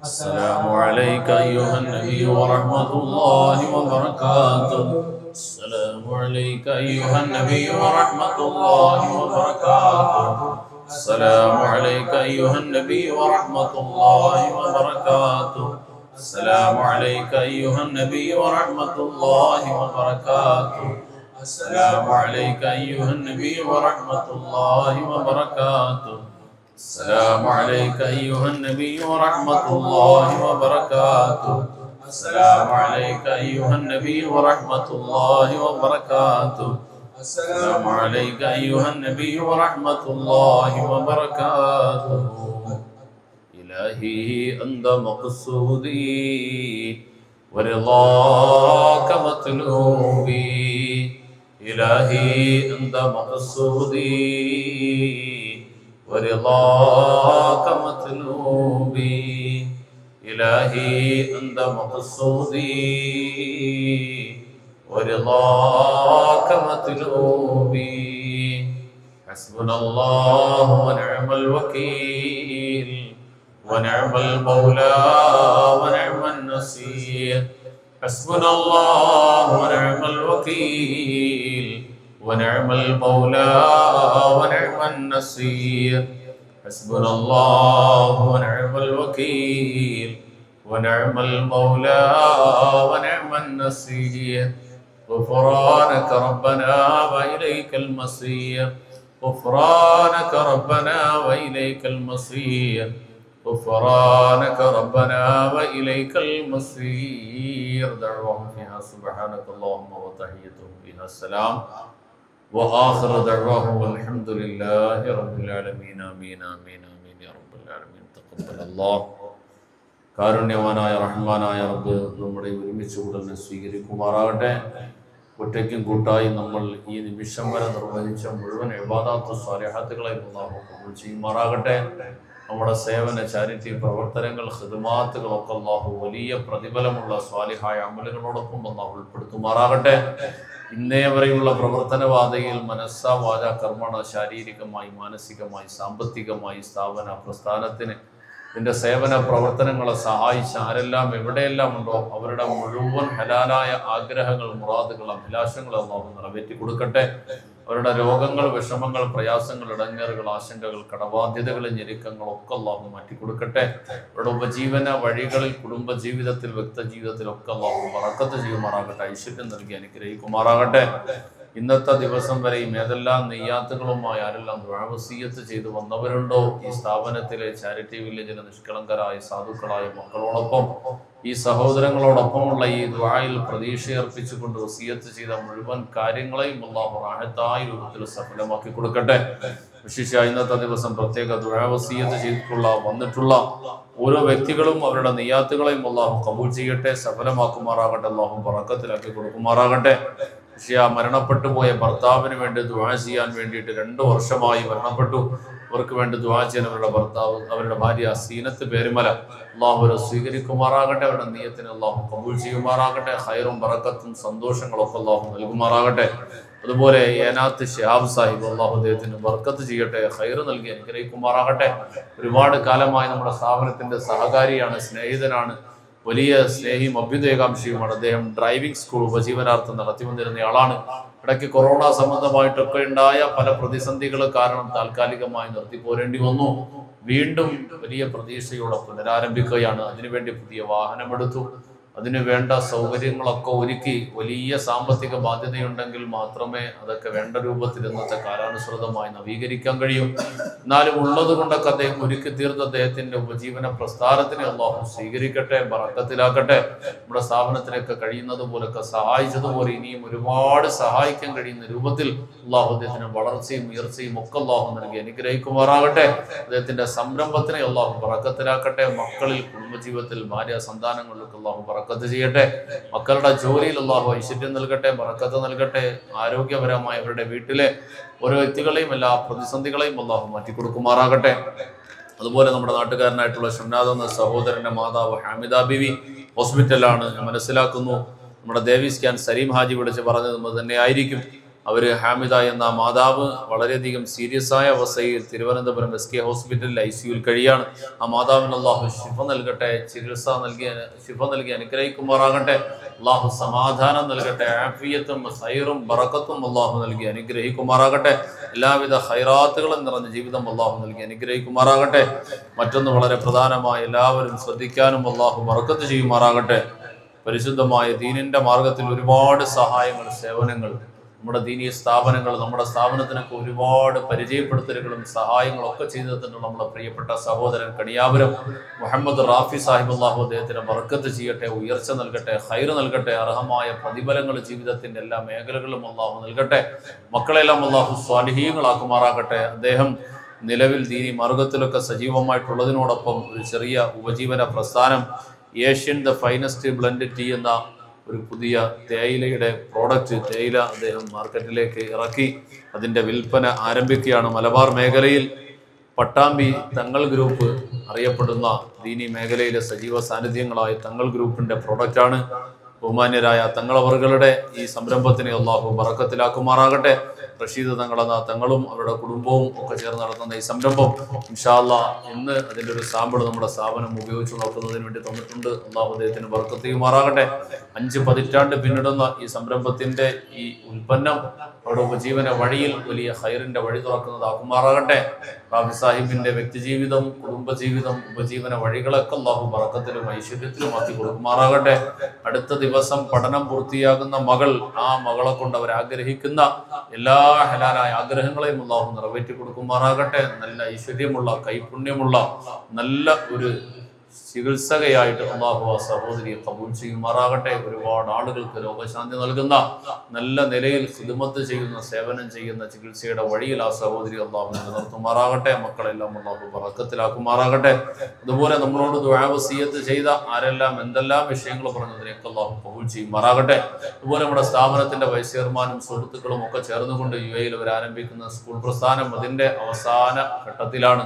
السلام عليك أيها النبي ورحمة الله وبركاته. السلام عليك أيها النبي ورحمة الله وبركاته. السلام عليك أيها النبي ورحمة الله وبركاته. السلام عليك أيها النبي ورحمة الله وبركاته. السلام عليك أيها النبي ورحمة الله وبركاته. السلام عليك أيها النبي ورحمة الله وبركاته. السلام عليك أيها النبي ورحمة الله وبركاته. السلام عليك أيها النبي ورحمة الله وبركاته. إلهي أنت مقصودي ورضاك مطلوبي. إلهي أنت مقصودي ورضاك مطلوبي. إلهي أنت مقصودي ورضاك مطلوبي. حسبنا الله ونعم الوكيل ونعم المولى ونعم النصير. حسبنا الله ونعم الوكيل ونعم المولى ونعم النصير. حسبنا الله ونعم الوكيل ونعم المولى ونعم النصير. غفرانك ربنا وإليك المصير. غفرانك ربنا وإليك المصير. غفرانك ربنا وإليك المصير. دعواهم فيها سبحانك اللهم وتحيتهم فيها السلام وآخر دعواهم الحمد لله رب العالمين. آمين آمين آمين يا رب العالمين. تقبل الله. കാരുണ്യവാനായ റഹ്മാനായ റബ്ബ് നമ്മുടെ ഒരുമിച്ച് കൂടലിനെ സ്വീകരിക്കുമാറാകട്ടെ. ഒറ്റയ്ക്കും കൂട്ടായി നമ്മൾ ഈ നിമിഷം വരെ നിർവഹിച്ച മുഴുവൻ ഇബാദാത്ത് സ്വാലിഹാത്തുകളെയും അല്ലാഹു ഖബൂൽ ചെയ്യുമാറാകട്ടെ. നമ്മുടെ സേവന ചാരിറ്റി പ്രവർത്തനങ്ങൾ ഖിദ്മാത്തുകളൊക്കെ അല്ലാഹു വലിയ പ്രതിഫലമുള്ള സ്വാലിഹായ അമലുകളോടൊപ്പം അല്ലാഹു ഉൾപ്പെടുത്തുമാറാകട്ടെ. ഇന്നേ വരെയുള്ള പ്രവർത്തനപാതയിൽ മനസ്സ വാച കർമ്മണ ശാരീരികമായി മാനസികമായി സാമ്പത്തികമായി സ്ഥാപന പ്രസ്ഥാനത്തിന് ഇതിൻ്റെ സേവന പ്രവർത്തനങ്ങളെ സഹായിച്ച ആരെല്ലാം എവിടെയെല്ലാം ഉണ്ടോ അവരുടെ മുഴുവൻ ഹലാലായ ആഗ്രഹങ്ങൾ മുറാദുകൾ അഭിലാഷങ്ങൾ അല്ലാഹു നിറവേറ്റി കൊടുക്കട്ടെ. അവരുടെ രോഗങ്ങൾ വിഷമങ്ങൾ പ്രയാസങ്ങൾ ഇടങ്ങേറുകൾ ആശങ്കകൾ കടബാധ്യതകൾ ഞെരുക്കങ്ങൾ ഒക്കെ അല്ലാഹു മാറ്റിക്കൊടുക്കട്ടെ. അവരുടെ ഉപജീവന വഴികളിൽ കുടുംബ ജീവിതത്തിൽ വ്യക്തി ജീവിതത്തിലൊക്കെ അല്ലാഹു ബറക്കത്ത് ചെയ്യുമാറാകട്ടെ. ഐശ്വര്യം നൽകി അനുഗ്രഹിക്കുമാറാകട്ടെ. ഇന്നത്തെ ദിവസം വരെയും ഏതെല്ലാം നെയ്യാത്തുകളുമായി ആരെല്ലാം ദുആവസിയ്യത്ത് ചെയ്തു വന്നവരുണ്ടോ ഈ സ്ഥാപനത്തിലെ ചാരിറ്റി വില്ലേജിലെ നിഷ്കളങ്കരായ സാധുക്കളായ മക്കളോടൊപ്പം ഈ സഹോദരങ്ങളോടൊപ്പമുള്ള ഈ ദുആയിൽ പ്രതീക്ഷയർപ്പിച്ചുകൊണ്ട് വസിയ്യത്ത് ചെയ്ത മുഴുവൻ കാര്യങ്ങളെയും അല്ലാഹു റാഹത്തായ രൂപത്തിൽ സഫലമാക്കി കൊടുക്കട്ടെ. വിശേഷിച്ച് ഇന്നത്തെ ദിവസം പ്രത്യേക ദുആവസിയ്യത്ത് ചെയ്തിട്ടുള്ള വന്നിട്ടുള്ള ഓരോ വ്യക്തികളും അവരുടെ നെയ്യാത്തുകളെയും അല്ലാഹു ഖബൂൽ ചെയ്യട്ടെ, സഫലമാക്കുമാറാകട്ടെ. അല്ലാഹു ബറക്കത്തിലാക്കി കൊടുക്കുമാറാകട്ടെ. മരണപ്പെട്ടു പോയ ഭർത്താവിന് വേണ്ടി ദുആ ചെയ്യാൻ വേണ്ടിയിട്ട് 2 വർഷമായി മരണപ്പെട്ടു. അവർക്ക് വേണ്ടി ദുആ ചെയ്യാൻ അവരുടെ ഭർത്താവ് അവരുടെ ഭാര്യ സീനത്ത് പേരുമല അല്ലാഹു അവരെ സ്വീകരിക്കുമാറാകട്ടെ. അവരുടെ നിയ്യത്തിന് അല്ലാഹു ഖബൂൽ ചെയ്യുമാറാകട്ടെ. ഖൈറും ബറക്കത്തും സന്തോഷങ്ങളൊക്കെ അല്ലാഹു നൽകുമാറാകട്ടെ. അതുപോലെ ഏനാത്ത് ശിഹാബ് സാഹിബ് അല്ലാഹു അദ്ദേഹത്തിന് ബർക്കത്ത് ചെയ്യട്ടെ, ഖൈർ നൽകി അനുഗ്രഹിക്കുമാറാകട്ടെ. ഒരുപാട് കാലമായി നമ്മുടെ സ്ഥാപനത്തിന്റെ സഹകാരിയാണ്, സ്നേഹിതനാണ്, വലിയ സ്നേഹിയും അഭ്യുദയകാംക്ഷിയുമാണ്. അദ്ദേഹം ഡ്രൈവിംഗ് സ്കൂൾ ഉപജീവനാർത്ഥം നടത്തി വന്നിരുന്നയാളാണ്. ഇടയ്ക്ക് കൊറോണ സംബന്ധമായിട്ടൊക്കെ ഉണ്ടായ പല പ്രതിസന്ധികൾ കാരണം താൽക്കാലികമായി നിർത്തിപ്പോരേണ്ടി വന്നു. വീണ്ടും വലിയ പ്രതീക്ഷയോടെ പുനരാരംഭിക്കുകയാണ്. അതിനുവേണ്ടി പുതിയ വാഹനമെടുത്തു. അതിനു വേണ്ട സൗകര്യങ്ങളൊക്കെ ഒരുക്കി. വലിയ സാമ്പത്തിക ബാധ്യതയുണ്ടെങ്കിൽ മാത്രമേ അതൊക്കെ വേണ്ട രൂപത്തിൽ ഇന്നത്തെ കാലാനുസൃതമായി നവീകരിക്കാൻ കഴിയും. എന്നാലും ഉള്ളത് കൊണ്ടൊക്കെ അദ്ദേഹം ഒരുക്കി തീർത്ത അദ്ദേഹത്തിന്റെ ഉപജീവന പ്രസ്ഥാനത്തിനെ അല്ലാഹു സ്വീകരിക്കട്ടെ, ബറക്കത്തിലാക്കട്ടെ. നമ്മുടെ സ്ഥാപനത്തിനൊക്കെ കഴിയുന്നത് പോലൊക്കെ സഹായിച്ചതുപോലെ ഇനിയും ഒരുപാട് സഹായിക്കാൻ കഴിയുന്ന രൂപത്തിൽ അല്ലാഹു അദ്ദേഹത്തിന് വളർച്ചയും ഉയർച്ചയും ഒക്കെ അല്ലാഹു നൽകി അനുഗ്രഹിക്കുമാറാകട്ടെ. അദ്ദേഹത്തിന്റെ സംരംഭത്തിനെ അല്ലാഹു ബറക്കത്തിലാക്കട്ടെ. മക്കളിൽ കുടുംബജീവിതത്തിൽ ഭാര്യ സന്താനങ്ങളിലൊക്കെ അല്ലാഹു ബറക്കത്ത് ചെയ്യട്ടെ. മക്കളുടെ ജോലിയിൽ അല്ലാഹു ഐശ്വര്യം നൽകട്ടെ, ബറക്കത്ത് നൽകട്ടെ. ആരോഗ്യപരമായി അവരുടെ വീട്ടിലെ ഓരോ വ്യക്തികളെയും എല്ലാ പ്രതിസന്ധികളെയും അല്ലാഹു മാറ്റിക്കൊടുക്കുമാറാകട്ടെ. അതുപോലെ നമ്മുടെ നാട്ടുകാരനായിട്ടുള്ള ഷംനാദ് എന്ന സഹോദരന്റെ മാതാവ് ഹാമിദ ബിവി ഹോസ്പിറ്റലാണ്. ഞാൻ മനസ്സിലാക്കുന്നു നമ്മുടെ ദേവി സ്കാൻ സലീം ഹാജി വിളിച്ച് പറഞ്ഞത് തന്നെ ആയിരിക്കും. അവർ ഹാമിദ എന്ന മാതാവ് വളരെയധികം സീരിയസ് ആയ അവസ്ഥയിൽ തിരുവനന്തപുരം SK ഹോസ്പിറ്റലിൽ ICUവിൽ കഴിയാണ്. ആ മാതാവിന് അള്ളാഹു ശിഫ നൽകട്ടെ, ചികിത്സ നൽകി അനുഗ്രഹിക്കുമാറാകട്ടെ. അള്ളാഹു സമാധാനം നൽകട്ടെ, ആഫിയത്തും ഖൈറും ബറക്കത്തും അള്ളാഹു നൽകി അനുഗ്രഹിക്കുമാറാകട്ടെ. എല്ലാവിധ ഖൈറാത്തുകളും നിറഞ്ഞ ജീവിതം അള്ളാഹു നൽകി അനുഗ്രഹിക്കുമാറാകട്ടെ. മറ്റൊന്ന് വളരെ പ്രധാനമായി എല്ലാവരും ശ്രദ്ധിക്കാനും അള്ളാഹു ബറക്കത്ത് ചെയ്യുമാറാകട്ടെ. പരിശുദ്ധമായ ദീനിന്റെ മാർഗത്തിൽ ഒരുപാട് സഹായങ്ങൾ, സേവനങ്ങൾ, നമ്മുടെ ദീനീയ സ്ഥാപനങ്ങൾ, നമ്മുടെ സ്ഥാപനത്തിനൊക്കെ ഒരുപാട് പരിചയപ്പെടുത്തലുകളും സഹായങ്ങളും ഒക്കെ ചെയ്തു തന്നിട്ടുള്ള നമ്മുടെ പ്രിയപ്പെട്ട സഹോദരൻ കണിയാപുരം മുഹമ്മദ് റാഫി സാഹിബ്, അള്ളാഹു അദ്ദേഹത്തിന് ബർക്കത്ത് ചെയ്യട്ടെ, ഉയർച്ച നൽകട്ടെ, ഖൈർ നൽകട്ടെ, അർഹമായ പ്രതിഫലങ്ങൾ ജീവിതത്തിന്റെ എല്ലാ മേഖലകളിലും അള്ളാഹു നൽകട്ടെ. മക്കളെല്ലാം അള്ളാഹു സ്വാലിഹീങ്ങളാക്കുമാറാകട്ടെ. അദ്ദേഹം നിലവിൽ ദീനി മാർഗത്തിലൊക്കെ സജീവമായിട്ടുള്ളതിനോടൊപ്പം ഒരു ചെറിയ ഉപജീവന പ്രസ്ഥാനം Asian the finest blend tea എന്ന ഒരു പുതിയ തേയിലയുടെ തേയില അദ്ദേഹം മാർക്കറ്റിലേക്ക് ഇറക്കി അതിൻ്റെ വിൽപ്പന ആരംഭിക്കുകയാണ്. മലബാർ മേഖലയിൽ പട്ടാമ്പി തങ്ങൾ ഗ്രൂപ്പ് അറിയപ്പെടുന്ന ദീനി മേഖലയിലെ സജീവ സാന്നിധ്യങ്ങളായ തങ്ങൾ ഗ്രൂപ്പിൻ്റെ പ്രോഡക്റ്റാണ്. ബഹുമാന്യരായ തങ്ങളവറുകളുടെ ഈ സംരംഭത്തിനെ അള്ളാഹു ബറക്കത്തിലാക്കുമാറാകട്ടെ. റഷീദ് തങ്ങളെന്ന തങ്ങളും അവരുടെ കുടുംബവും ഒക്കെ ചേർന്ന് നടത്തുന്ന ഈ സംരംഭം ഇൻഷാ അല്ലാഹ് ഇന്ന് അതിൻ്റെ ഒരു സാമ്പിൾ നമ്മുടെ സ്ഥാപനം ഉപയോഗിച്ച് നോക്കുന്നതിന് വേണ്ടി തന്നിട്ടുണ്ട്. അള്ളാഹു അദ്ദേഹത്തിന് ബർക്കത്ത് ചെയ്യുമാറാകട്ടെ. 5 പതിറ്റാണ്ട് പിന്നിടുന്ന ഈ സംരംഭത്തിൻ്റെ ഈ ഉൽപ്പന്നം അവരുടെ ഉപജീവന വഴിയിൽ വലിയ ഖൈറിന്റെ വഴി തുറക്കുന്നതാക്കുമാറാകട്ടെ. റാഫി സാഹിബിന്റെ വ്യക്തിജീവിതം, കുടുംബജീവിതം, ഉപജീവന വഴികളൊക്കെ അള്ളാഹു ബറക്കത്തിലും ഐശ്വര്യത്തിലും ആക്കി കൊടുക്കുമാറാകട്ടെ. അടുത്ത ദിവസം പഠനം പൂർത്തിയാകുന്ന മകൾ, ആ മകളെ കൊണ്ട് അവർ ആഗ്രഹിക്കുന്ന എല്ലാ ഹലാലായ ആഗ്രഹങ്ങളെയും അള്ളാഹു നിറവേറ്റി കൊടുക്കുമാറാകട്ടെ. നല്ല ഐശ്വര്യമുള്ള, കൈപുണ്യമുള്ള നല്ല ഒരു ചികിത്സകയായിട്ട് അള്ളാഹു ആ സഹോദരിയെ കബൂൽ ചെയ്യുമാറാകട്ടെ. ഒരുപാട് ആളുകൾക്ക് രോഗശാന്തി നൽകുന്ന, നല്ല നിലയിൽ ഖിദ്മത്ത് ചെയ്യുന്ന, സേവനം ചെയ്യുന്ന ചികിത്സയുടെ വഴിയിൽ ആ സഹോദരി അള്ളാഹു നിലനിർത്തുമാറാകട്ടെ. മക്കളെല്ലാം അള്ളാഹു ബറക്കത്തിലാക്കുമാറാകട്ടെ. അതുപോലെ നമ്മളോട് ദുആ വസിയത്ത് ചെയ്ത ആരെല്ലാം എന്തെല്ലാം വിഷയങ്ങൾ പറഞ്ഞതിനൊക്കെ അള്ളാഹു കബൂൽ ചെയ്യുമാറാകട്ടെ. അതുപോലെ നമ്മുടെ സ്ഥാപനത്തിന്റെ വൈസ് ചെയർമാനും സുഹൃത്തുക്കളും ഒക്കെ ചേർന്നുകൊണ്ട് UAE അവർ ആരംഭിക്കുന്ന സ്കൂൾ പ്രസ്ഥാനം അതിന്റെ അവസാന ഘട്ടത്തിലാണ്.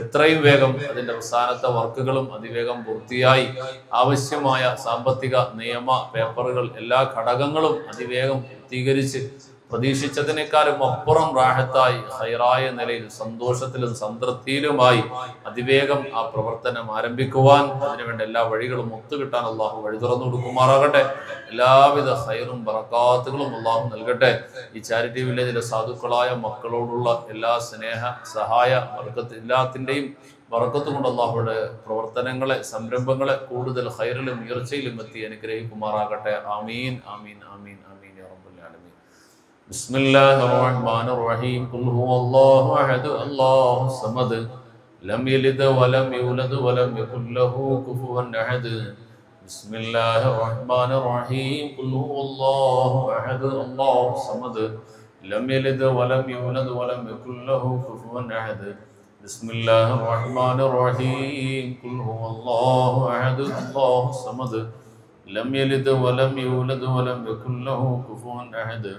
എത്രയും വേഗം അതിന്റെ അവസാനത്തെ വർക്കുകളും അതിവേഗം പൂർത്തിയായി ആവശ്യമായ സാമ്പത്തിക നിയമ പേപ്പറുകൾ എല്ലാ ഘടകങ്ങളും അതിവേഗം പൂർത്തീകരിച്ച് പ്രതീക്ഷിച്ചതിനേക്കാളും അപ്പുറം റാഹത്തായി ഹൈറായ നിലയിൽ സന്തോഷത്തിലും സംതൃപ്തിയിലുമായി അതിവേഗം ആ പ്രവർത്തനം ആരംഭിക്കുവാൻ അതിനുവേണ്ട എല്ലാ വഴികളും ഒത്തുകിട്ടാൻ അള്ളാഹു വഴി തുറന്നു കൊടുക്കുമാറാകട്ടെ. എല്ലാവിധ ഹൈറും ബറക്കാത്തുകളും അള്ളാഹു നൽകട്ടെ. ഈ ചാരിറ്റി വില്ലേജിലെ സാധുക്കളായ മക്കളോടുള്ള എല്ലാ സ്നേഹ സഹായ എല്ലാത്തിൻ്റെയും ബറക്കത്ത് കൊണ്ട് അള്ളാഹുയുടെ പ്രവർത്തനങ്ങളെ, സംരംഭങ്ങളെ കൂടുതൽ ഹൈറിലും ഉയർച്ചയിലും എത്തി അനുഗ്രഹിക്കുമാറാകട്ടെ. ആമീൻ ആമീൻ ആമീൻ ആമീൻ യാ റബ്ബൽ ആലമീൻ. ബിസ്മില്ലാഹിർ റഹ്മാനിർ റഹീം. ഖുൽ ഹുവല്ലാഹു അഹദ് അല്ലാഹു സമദ് ലം യലിദ് വലം യൂലദ് വലം യകുൽ ലഹു കുഫുവൻ അഹദ്. ബിസ്മില്ലാഹിർ റഹ്മാനിർ റഹീം. ഖുൽ ഹുവല്ലാഹു അഹദ് അല്ലാഹു സമദ് ലം യലിദ് വലം യൂലദ് വലം യകുൽ ലഹു കുഫുവൻ അഹദ്. ബിസ്മില്ലാഹിർ റഹ്മാനിർ റഹീം. ഖുൽ ഹുവല്ലാഹു അഹദ് അല്ലാഹു സമദ് ലം യലിദ് വലം യൂലദ് വലം യകുൽ ലഹു കുഫുവൻ അഹദ്.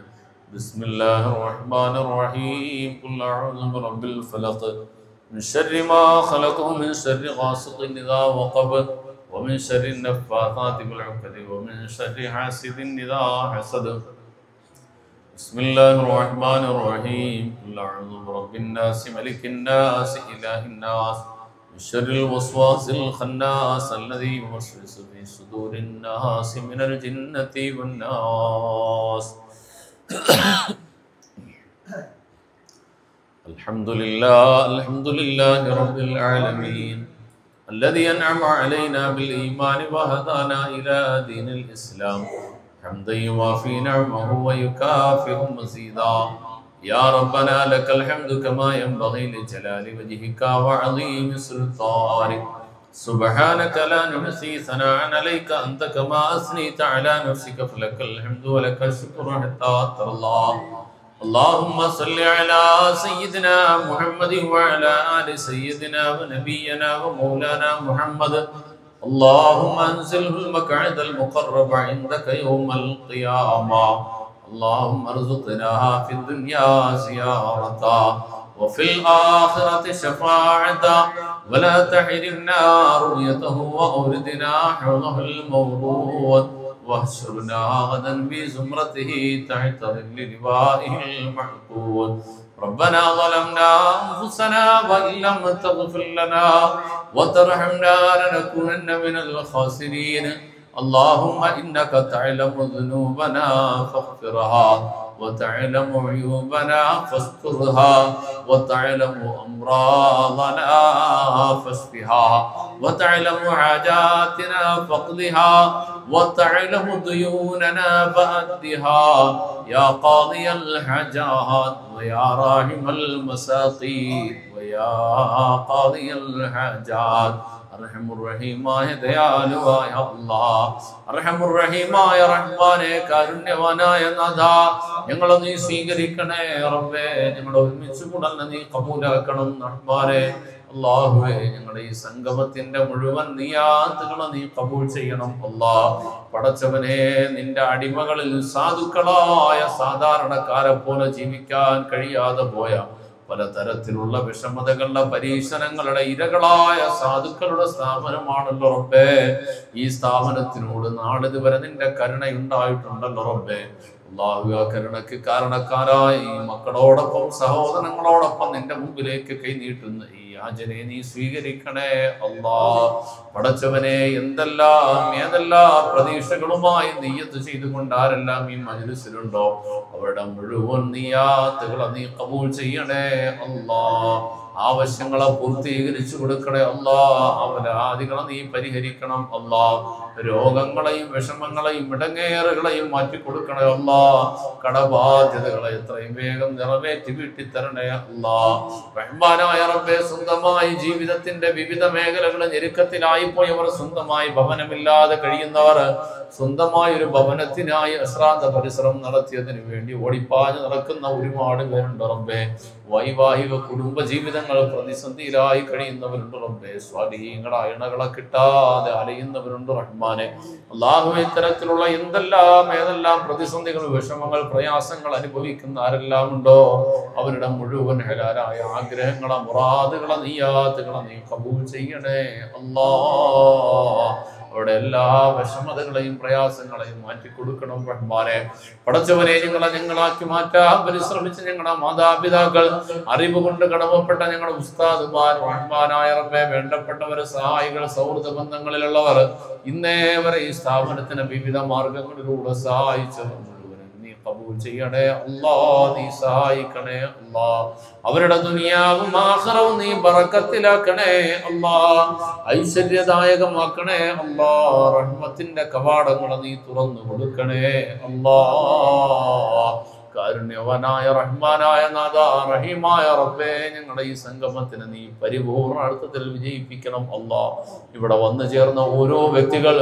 ബിസ്മില്ലാഹിർ റഹ്മാനിർ റഹീം. ഖുൽ അഊദു ബിറബ്ബിൽ ഫലഖ് മിൻ ശർരി മാ ഖലഖ മിൻ ശർരി ഗാസിഖിൻ ഇദാ വഖബ വമിൻ ശർരി النفاثات بالعقد ومن شر حاسد إذا حسد. بسم الله الرحمن الرحيم. قل أعوذ برب الناس ملك الناس إله الناس من شر الوسواس الخناس الذي يوسوس في صدور الناس من الجنة والناس. الحمد لله رب العالمين الذي أنعم علينا بالإيمان وهدانا إلى دين الإسلام حمدا يوافي نعمه ويكافئ مزيدا. يا ربنا لك الحمد كما ينبغي لجلال وجهك وعظيم سلطانك. سبحانك لا نحصي ثناء عليك أنت كما أثنيت على نفسك فلك الحمد ولك الشكر حتى ترضى. اللهم صل على سيدنا محمد وعلى آل سيدنا ونبينا ومولانا محمد. اللهم انزله المقعد المقرب عندك يوم القيامة. اللهم ارزقنا في الدنيا زيارة وفي الآخرة شفاعة ولا تحرمنا رؤيته وأوردنا حوضه المورود واحشرنا غدا في زمرته تحت ظل لوائه المحفوظ. ربنا ظلمنا أنفسنا وإن لم تغفر لنا وترحمنا لنكونن من الخاسرين. اللهم إنك تعلم ذنوبنا فاغفرها وتعلم عيوبنا فاسترها وتعلم أمراضنا فاشفها وتعلم حاجاتنا فاقضها وتعلم ديوننا فأدها يا قاضي الحاجات ويا راحم المساقين ويا قاضي الحاجات. അർഹമുർറഹീമായ ദയാലുവായ അല്ലാഹ്, അർഹമുർറഹീമായ റഹ്മാനെ, കാരുണ്യവാനായ നാഥാ, ഞങ്ങളെ നീ സ്വീകരിക്കണേ റബ്ബേ. ഞങ്ങളെ ഒരുമിച്ച് കൂടൽ നീ കബൂലാക്കണം റഹ്മാനെ. അല്ലാഹുവേ, ഞങ്ങളുടെ ഈ സംഗമത്തിന്റെ മുഴുവൻ നിയാത്തുകളെ നീ കബൂൽ ചെയ്യണം അല്ലാഹ്. പടച്ചവനെ, നിന്റെ അടിമകളിൽ സാധുക്കളായ സാധാരണക്കാരെ പോലെ ജീവിക്കാൻ കഴിയാതെ പോയ പലതരത്തിലുള്ള വിഷമതകളുടെ പരീക്ഷണങ്ങളുടെ ഇരകളായ സാധുക്കളുടെ സ്ഥാപനമാണല്ലോ റബ്ബേ. ഈ സ്ഥാപനത്തിനോട് നാളിതുവരെ നിന്റെ കരുണയുണ്ടായിട്ടുണ്ടല്ലോ റബ്ബേ. അല്ലാഹു, ആ കരുണയ്ക്ക് കാരണക്കാരായി ഈ മക്കളോടൊപ്പം സഹോദരങ്ങളോടൊപ്പം നിന്റെ മുമ്പിലേക്ക് കൈനീട്ടുന്ന ഈ യാചനയെ നീ സ്വീകരിക്കണേ അല്ലാഹ്. പടച്ചവനെ, ഏതെല്ലാം പ്രതീക്ഷകളുമായി നിയ്യത്ത് ചെയ്തുകൊണ്ട് ആരെല്ലാം ഈ മജ്‌ലിസിലുണ്ടോ അവരുടെ മുഴുവൻ നിയ്യാത്തുകളെ നീ കബൂൽ ചെയ്യണേ അല്ലാഹ്. ആവശ്യങ്ങളെ പൂർത്തീകരിച്ചു കൊടുക്കണേ അല്ലാഹ്. അവരാദികളെ നീ പരിഹരിക്കണം അല്ലാഹ്. രോഗങ്ങളെയും വിഷമങ്ങളെയും ഇടങ്ങേറുകളെയും മാറ്റി കൊടുക്കണേ അല്ലാഹ്. കടബാധ്യതകളെ എത്രയും വേഗം നിറവേറ്റി വീട്ടിത്തരണേ അല്ലാഹ്. റഹ്മാനായ റബ്ബേ, സ്വന്തമായി ജീവിതത്തിന്റെ വിവിധ മേഖലകളിൽ ഞെരുക്കത്തിലായി പോയവർ, സ്വന്തമായി ഭവനമില്ലാതെ കഴിയുന്നവർ, സ്വന്തമായ ഒരു ഭവനത്തിനായി അശ്രാന്ത പരിശ്രമം നടത്തിയതിനു വേണ്ടി ഓടിപ്പാഞ്ഞ് നടക്കുന്ന ഒരുപാട് പേരുണ്ട് റബ്ബേ. വൈവാഹിക കുടുംബ ജീവിതങ്ങൾ പ്രതിസന്ധിയിലായി കഴിയുന്നവരുണ്ട് റബ്ബേ. സ്വാധീനങ്ങളായ ഇണകളെ കിട്ടാതെ അലയുന്നവരുണ്ട് റഹ്മാനെ. അല്ലാഹുവേ, ഇത്തരത്തിലുള്ള ഏതെല്ലാം പ്രതിസന്ധികൾ, വിഷമങ്ങൾ, പ്രയാസങ്ങൾ അനുഭവിക്കുന്ന ആരെല്ലാം ഉണ്ടോ അവരുടെ മുഴുവൻ ഹലാലായ ആഗ്രഹങ്ങളെ, മുറാദുകളെ, നിയ്യാത്തുകളെ നീ കബൂൽ ചെയ്യണേ അല്ലാഹ്. അവരുടെ എല്ലാ വിഷമതകളെയും പ്രയാസങ്ങളെയും മാറ്റി കൊടുക്കണം റഹ്മാനെ. പടച്ചവനെ, ഞങ്ങളാക്കി മാറ്റാൻ പരിശ്രമിച്ച ഞങ്ങളുടെ മാതാപിതാക്കൾ, അറിവ് കൊണ്ട് കടമപ്പെട്ട ഞങ്ങളുടെ ഉസ്താദുമാർ, റഹ്മാനായ റബ്ബേ, വേണ്ടപ്പെട്ടവർ, സഹായികൾ, സൗഹൃദ ബന്ധങ്ങളിലുള്ളവർ, ഇന്നേ വരെ ഈ സ്ഥാപനത്തിന് വിവിധ മാർഗങ്ങളിലൂടെ സഹായിച്ചവർ നീ കബൂൽ ചെയ്യണേ അല്ലാഹ്. നീ സഹായിക്കണേ അല്ലാഹ്. അവരുടെ ദുനിയാവും ആഖിറവും നീ ബറക്കത്തിലാക്കണേ അല്ലാഹ്. ഐശ്വര്യദായകമാക്കണേ അല്ലാഹ്. റഹ്മത്തിന്റെ കവാടങ്ങൾ നീ തുറന്നു കൊടുക്കണേ അല്ലാഹ്. കാരുണ്യവനായ റഹ്മാനായ നാഥാ, റഹീമായ റബ്ബേ, ഞങ്ങളുടെ ഈ സംഗമത്തിന് നീ പരിപൂർണ അർത്ഥത്തിൽ വിജയിപ്പിക്കണം അല്ലാഹ്. ഇവിടെ വന്നു ചേർന്ന ഓരോ വ്യക്തികൾ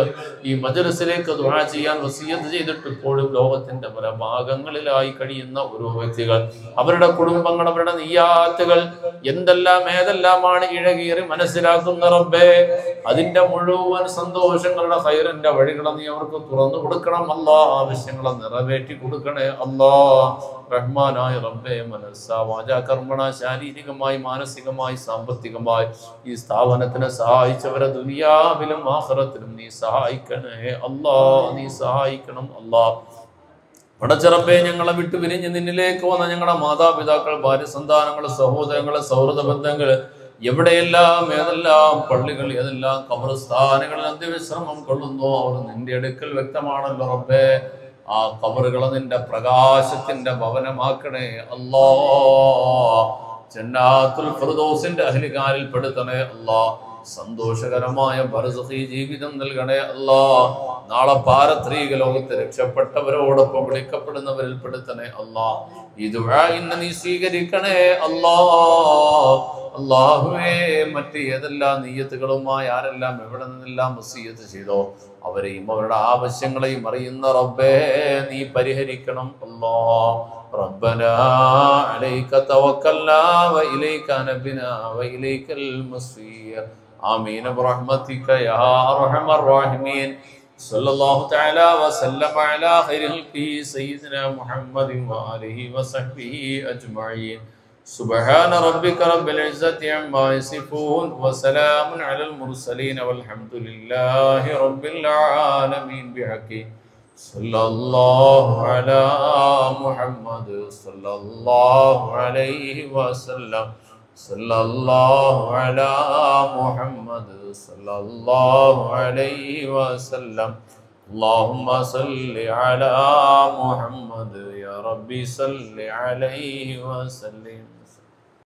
ഈ മജ്‌ലിസിലേക്ക് ദുആ ചെയ്യാൻ വസിയത്ത് ചെയ്തിട്ട് ഇപ്പോഴും ലോകത്തിന്റെ പല ഭാഗങ്ങളിലായി കഴിയുന്ന ഓരോ വ്യക്തികൾ, അവരുടെ കുടുംബങ്ങൾ, അവരുടെ നിയ്യാത്തുകൾ ഏതെല്ലാമാണ് ഇഴകീറി മനസ്സിലാക്കുന്ന റബ്ബേ, അതിന്റെ മുഴുവൻ സന്തോഷങ്ങളുടെ ഖൈറിന്റെ വഴികളെ നീ അവർക്ക് തുറന്നു കൊടുക്കണം അല്ലാഹ്. ആവശ്യങ്ങളെ നിറവേറ്റി കൊടുക്കണേ അല്ലാഹ്. റഹ്മാനായ റബ്ബേ, മനസ്സാ വാചാ കർമ്മണ, ശാരീരികമായി, മാനസികമായി, സാമ്പത്തികമായി ഈ സ്ഥാപനത്തിനെ സഹായിച്ചവരെ ദുനിയാവിലും ആഖിറത്തിലും നീ സഹായിക്കണേ അല്ലാഹ്. നീ സഹായിക്കണം അല്ലാഹ്. പടച്ചറബ്ബേ, ഞങ്ങളെ വിട്ടു പിരിഞ്ഞ് നിന്നിലേക്ക് വന്ന ഞങ്ങളുടെ മാതാപിതാക്കൾ, ഭാര്യ സന്താനങ്ങൾ, സഹോദരങ്ങൾ, സൗഹൃദ ബന്ധങ്ങൾ, ഏതെല്ലാം പള്ളികൾ, ഏതെല്ലാം ഖബർസ്ഥാനുകളിൽ അന്ത്യവിശ്രമം കൊള്ളുന്നു അവർ നിന്റെ അടുക്കൽ വ്യക്തമാണല്ലോ റബ്ബേ. ആ ഖബറുകളെ നിന്റെ പ്രകാശത്തിന്റെ ഭവനമാക്കണേ അല്ലാഹ്. ജന്നാത്തുൽ ഫിർദൗസിന്റെ അഹ്ലികാരിൽ പെടുത്തണേ അല്ലാഹ്. സന്തോഷകരമായ ബർസഖി ജീവിതം നൽകണേ അല്ലാഹ്. നാളെ പാരത്രിക ലോകത്ത് രക്ഷപ്പെട്ടവരോടൊപ്പം വിളിക്കപ്പെടുന്നവരിൽ പെടുത്തണേ അല്ലാഹ്. ഈ ദുആ ഇന്ന് നീ സ്വീകരിക്കണേ അല്ലാഹ്. അല്ലാഹുവേ, മറ്റ് ഏതെല്ലാം നിയ്യത്തുകളുമായി ആരെല്ലാം എവിടെ നിന്നെല്ലാം വസിയ്യത്ത് ചെയ്തോ അവരെയും അവരുടെ ആവശ്യങ്ങളെയും അറിയുന്ന റബ്ബേ, നീ പരിഹരിക്കണം അല്ലാഹ്. റബ്ബനാ അലൈക തവക്കൽനാ വഇലൈക നബ്നാ വഇലൈകൽ മസീർ. ആമീൻ ബിറഹ്മതിക യാ അർഹമർ റഹീമീൻ. സല്ലല്ലാഹു തആല വസല്ലമ അലാ ഖൈറിൽ സയ്യിദിനാ മുഹമ്മദിൻ വആലിഹി വസഹ്ബിഹി അജ്മഈൻ. سبحان ربك رب العزة عما يصفون وسلام على المرسلين والحمد لله رب العالمين بحق صلى الله على محمد صلى الله عليه وسلم صلى الله على محمد صلى الله عليه وسلم اللهم صل على محمد يا ربي صل عليه وسلم